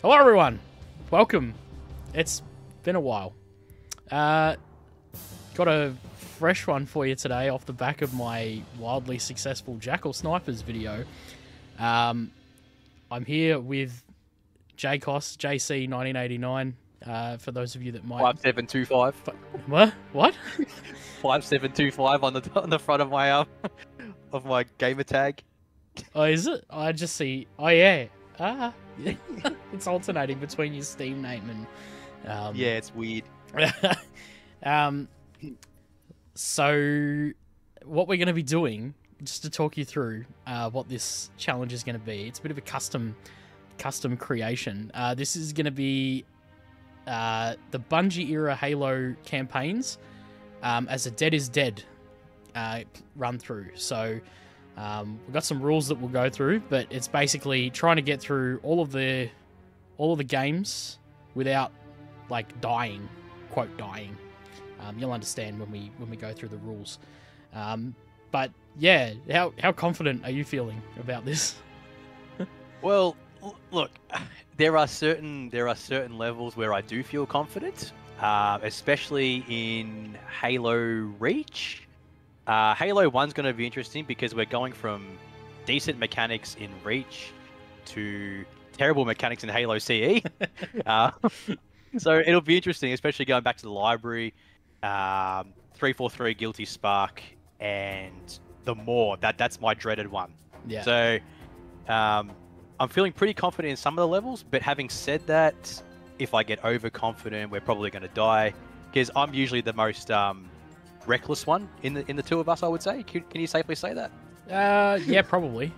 Hello everyone, welcome. It's been a while. Got a fresh one for you today off the back of my wildly successful Jackal Snipers video. I'm here with JCOS, JC1989, for those of you that might... 5725. What? 5725 on the front of my of my gamer tag. Oh, is it? I just see... Oh, yeah. Ah. It's alternating between your Steam name and... Yeah, it's weird. So, what we're going to be doing, just to talk you through what this challenge is going to be, it's a bit of a custom creation. This is going to be the Bungie-era Halo campaigns as a Dead is Dead run through. So, we've got some rules that we'll go through, but it's basically trying to get through all of the games without like dying, quote dying. You'll understand when we go through the rules. But yeah, how confident are you feeling about this? Well, look, there are certain levels where I do feel confident, especially in Halo Reach. Halo 1's going to be interesting because we're going from decent mechanics in Reach to terrible mechanics in Halo CE. So it'll be interesting, especially going back to the library, 343 Guilty Spark, and the more. That's my dreaded one. Yeah. So I'm feeling pretty confident in some of the levels, but having said that, if I get overconfident, we're probably going to die, because I'm usually the most reckless one in the two of us, I would say. Can you safely say that? Yeah, probably.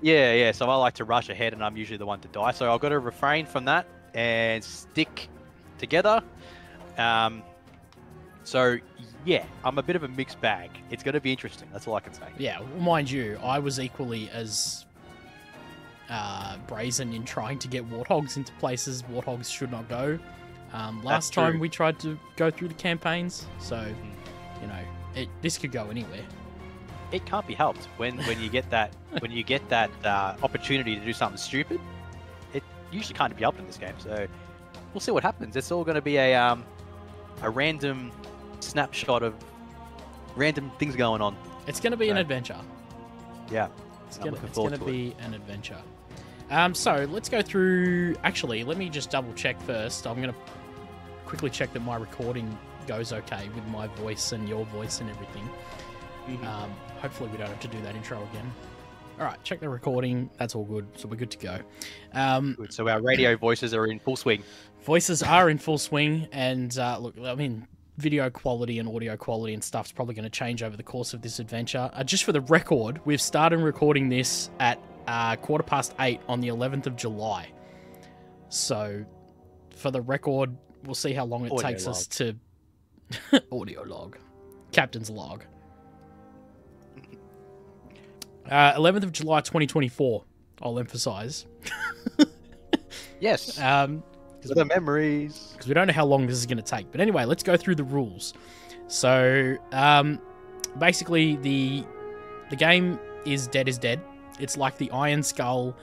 Yeah. So I like to rush ahead, and I'm usually the one to die. So I've got to refrain from that and stick together. So yeah, I'm a bit of a mixed bag. It's going to be interesting. That's all I can say. Yeah, mind you, I was equally as brazen in trying to get warthogs into places warthogs should not go. Last time we tried to go through the campaigns, so you know, this could go anywhere. It can't be helped when you get that opportunity to do something stupid. It usually can't be helped in this game. So we'll see what happens. It's all going to be a random snapshot of random things going on. It's going to be an adventure. Yeah, it's going to be an adventure. So let's go through. Actually, let me just double check first. I'm going to quickly check that my recording goes okay with my voice and your voice and everything. Hopefully we don't have to do that intro again. All right, check the recording. That's all good. So we're good to go. Good. So our radio voices are in full swing. Voices are in full swing, and look, I mean, video quality and audio quality and stuff's probably going to change over the course of this adventure. Just for the record, we've started recording this at 8:15 on the 11th of July. So, for the record, we'll see how long it takes us to... audio log. Captain's log. 11th of July 2024, I'll emphasize. Yes. The memories. Because we don't know how long this is going to take. But anyway, let's go through the rules. So, basically, the game is Dead is Dead. It's like the Iron Skull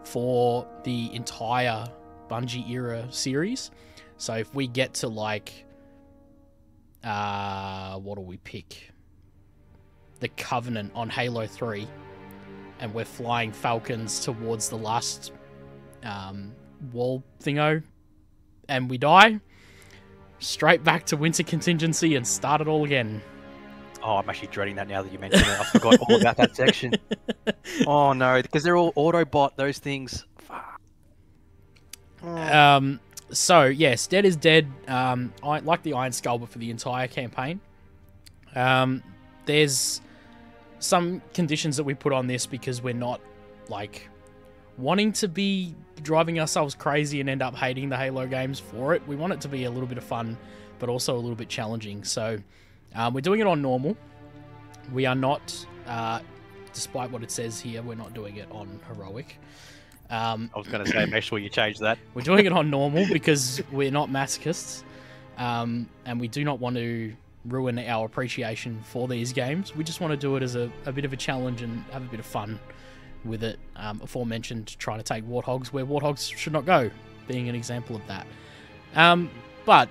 for the entire Bungie-era series. So if we get to, like... what do we pick? The Covenant on Halo 3. And we're flying Falcons towards the last wall thingo. And we die. Straight back to Winter Contingency and start it all again. Oh, I'm actually dreading that now that you mentioned it. I forgot all about that section. Oh no, because they're all Autobot, those things. Oh. So, yes, Dead is Dead. I like the Iron Skull, but for the entire campaign. There's some conditions that we put on this because we're not, like, wanting to be driving ourselves crazy and end up hating the Halo games for it. We want it to be a little bit of fun, but also a little bit challenging. So, we're doing it on normal. We are not, despite what it says here, we're not doing it on heroic. I was going to say, make sure you change that. We're doing it on normal because we're not masochists, and we do not want to ruin our appreciation for these games. We just want to do it as a bit of a challenge and have a bit of fun with it. Aforementioned, trying to take warthogs where warthogs should not go. being an example of that. But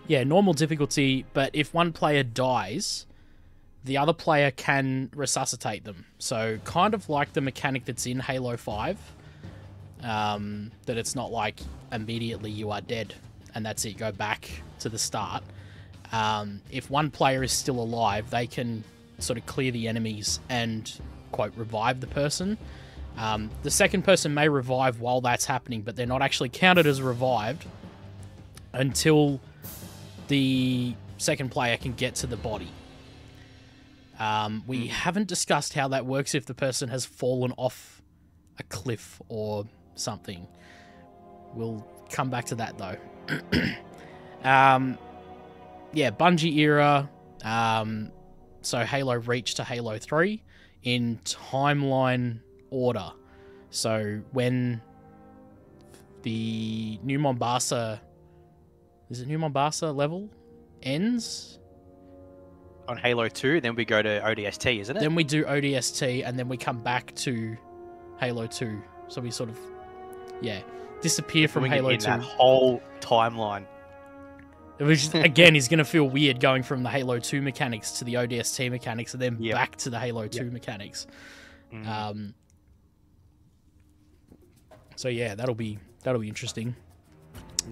yeah, normal difficulty, but if one player dies, the other player can resuscitate them. So kind of like the mechanic that's in Halo 5, that it's not like immediately you are dead and that's it, go back to the start. If one player is still alive, they can sort of clear the enemies and, quote, revive the person. The second person may revive while that's happening, but they're not actually counted as revived until the second player can get to the body. We haven't discussed how that works if the person has fallen off a cliff or something. We'll come back to that, though. Yeah, Bungie-era, so Halo Reach to Halo 3 in timeline order. So when the New Mombasa... Is it New Mombasa level? Ends? On Halo 2, then we go to ODST, isn't it? Then we do ODST, and then we come back to Halo 2. So we sort of, yeah, disappear from Halo 2. That whole timeline. Which, again, is going to feel weird going from the Halo 2 mechanics to the ODST mechanics, and then back to the Halo 2 mechanics. So yeah, that'll be interesting.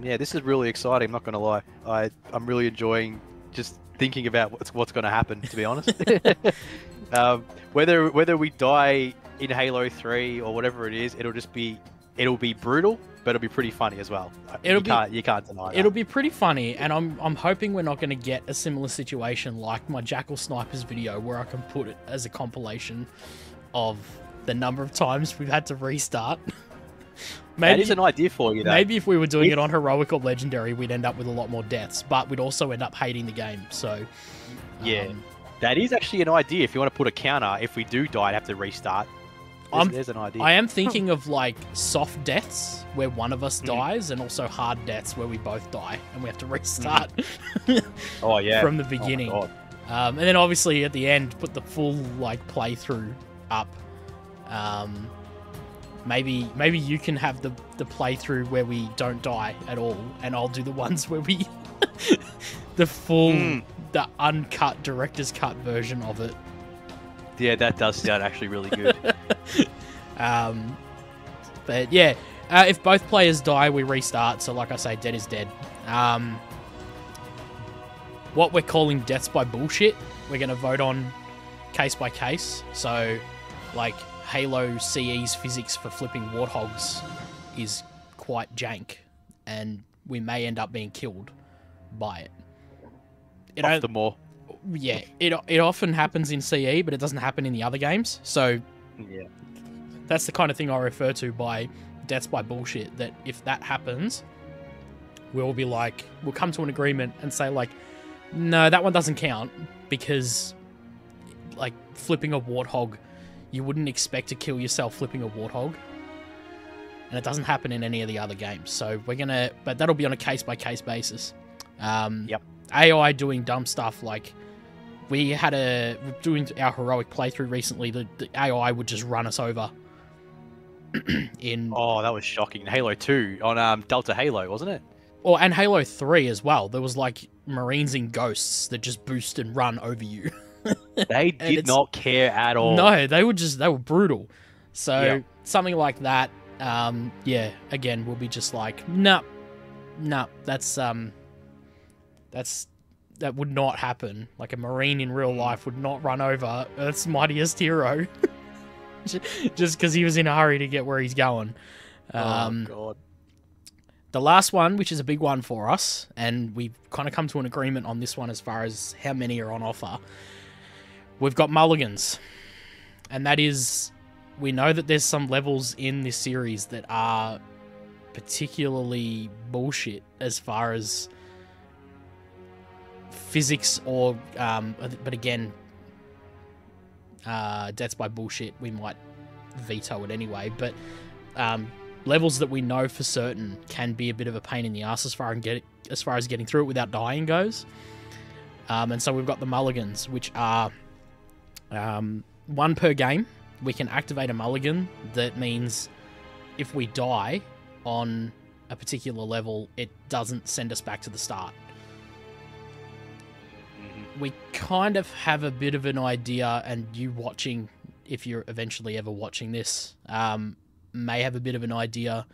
Yeah, this is really exciting. I'm not going to lie. I'm really enjoying just thinking about what's going to happen. To be honest, whether we die in Halo 3 or whatever it is, it'll be brutal, but it'll be pretty funny as well. You can't deny that. It'll be pretty funny, and I'm hoping we're not going to get a similar situation like my Jackal Snipers video, where I can put it as a compilation of the number of times we've had to restart. Maybe, that is an idea for you, though. Maybe if we were doing it on Heroic or Legendary, we'd end up with a lot more deaths, but we'd also end up hating the game, so... Yeah, that is actually an idea. If you want to put a counter, if we do die and have to restart, there's an idea. I am thinking of, like, soft deaths, where one of us dies, and also hard deaths, where we both die, and we have to restart oh, yeah. from the beginning. Oh, and then, obviously, at the end, put the full, like, playthrough up. Maybe you can have the playthrough where we don't die at all, and I'll do the ones where we... the full, the uncut, director's cut version of it. Yeah, that does sound actually really good. But yeah, if both players die, we restart, so like I say, dead is dead. What we're calling deaths by bullshit, we're going to vote on case by case, so like... Halo CE's physics for flipping warthogs is quite jank, and we may end up being killed by it. Off the more. Yeah, it often happens in CE, but it doesn't happen in the other games. So yeah, that's the kind of thing I refer to by deaths by bullshit. That if that happens, we'll be like, we'll come to an agreement and say like, no, that one doesn't count because like flipping a warthog. You wouldn't expect to kill yourself flipping a warthog. And it doesn't happen in any of the other games. So we're going to... But that'll be on a case-by-case basis. Yep. AI doing dumb stuff like... We're doing our heroic playthrough recently, the AI would just run us over. Oh, that was shocking. Halo 2 on Delta Halo, wasn't it? And Halo 3 as well. There was like Marines and Ghosts that just boost and run over you. They did not care at all. No, they were brutal. So something like that, yeah, again, we'll be just like, no, that would not happen. Like a Marine in real life would not run over Earth's mightiest hero just because he was in a hurry to get where he's going. Oh God. The last one, which is a big one for us, and we've kind of come to an agreement on this one as far as how many are on offer. We've got mulligans, and that is, we know that there's some levels in this series that are particularly bullshit as far as physics or, but again, deaths by bullshit, we might veto it anyway, but levels that we know for certain can be a bit of a pain in the ass as far as getting through it without dying goes. And so we've got the mulligans, which are one per game. We can activate a mulligan that means if we die on a particular level, it doesn't send us back to the start. We kind of have a bit of an idea, and you watching, if you're eventually ever watching this, may have a bit of an idea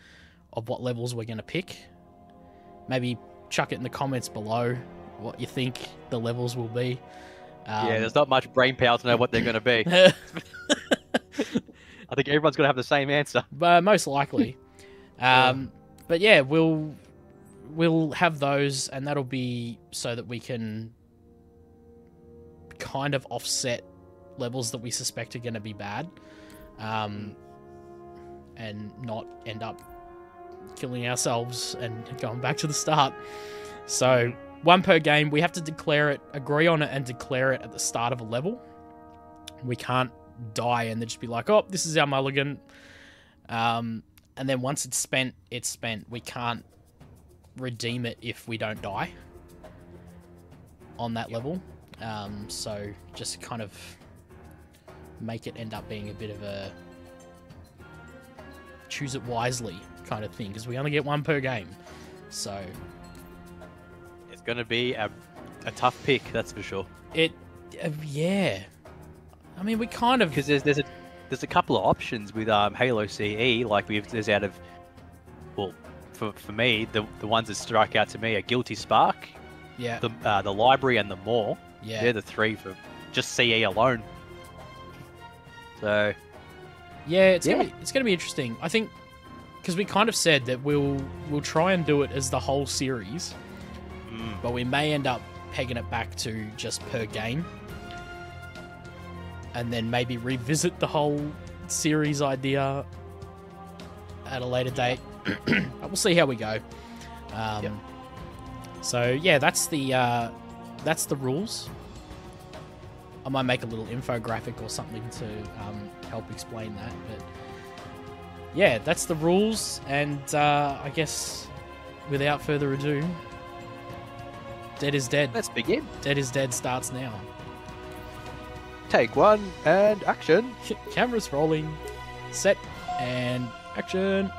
of what levels we're going to pick. Maybe chuck it in the comments below what you think the levels will be. Yeah, there's not much brain power to know what they're going to be. I think everyone's going to have the same answer. But most likely. But yeah, we'll have those, and that'll be so that we can kind of offset levels that we suspect are going to be bad, and not end up killing ourselves and going back to the start. So 1 per game. We have to declare it, agree on it, and declare it at the start of a level. We can't die and then just be like, oh, this is our mulligan. And then once it's spent, it's spent. We can't redeem it if we don't die on that level. So just kind of make it end up being a bit of a choose it wisely kind of thing, because we only get 1 per game. So it's going to be a tough pick, that's for sure. Yeah. I mean, we kind of, because there's a couple of options with Halo CE. Like there's out of, well, for me, the ones that strike out to me are Guilty Spark, yeah, the Library, and the Maw. Yeah, they're the 3 for just CE alone. So yeah, it's gonna be interesting. I think because we kind of said that we'll try and do it as the whole series, but we may end up pegging it back to just per game, and then maybe revisit the whole series idea at a later date. We'll see how we go. So yeah, that's the rules. I might make a little infographic or something to help explain that. But yeah, that's the rules. And I guess without further ado, Dead is Dead. Let's begin. Dead is Dead starts now. Take 1 and action. Cameras rolling. Set and action.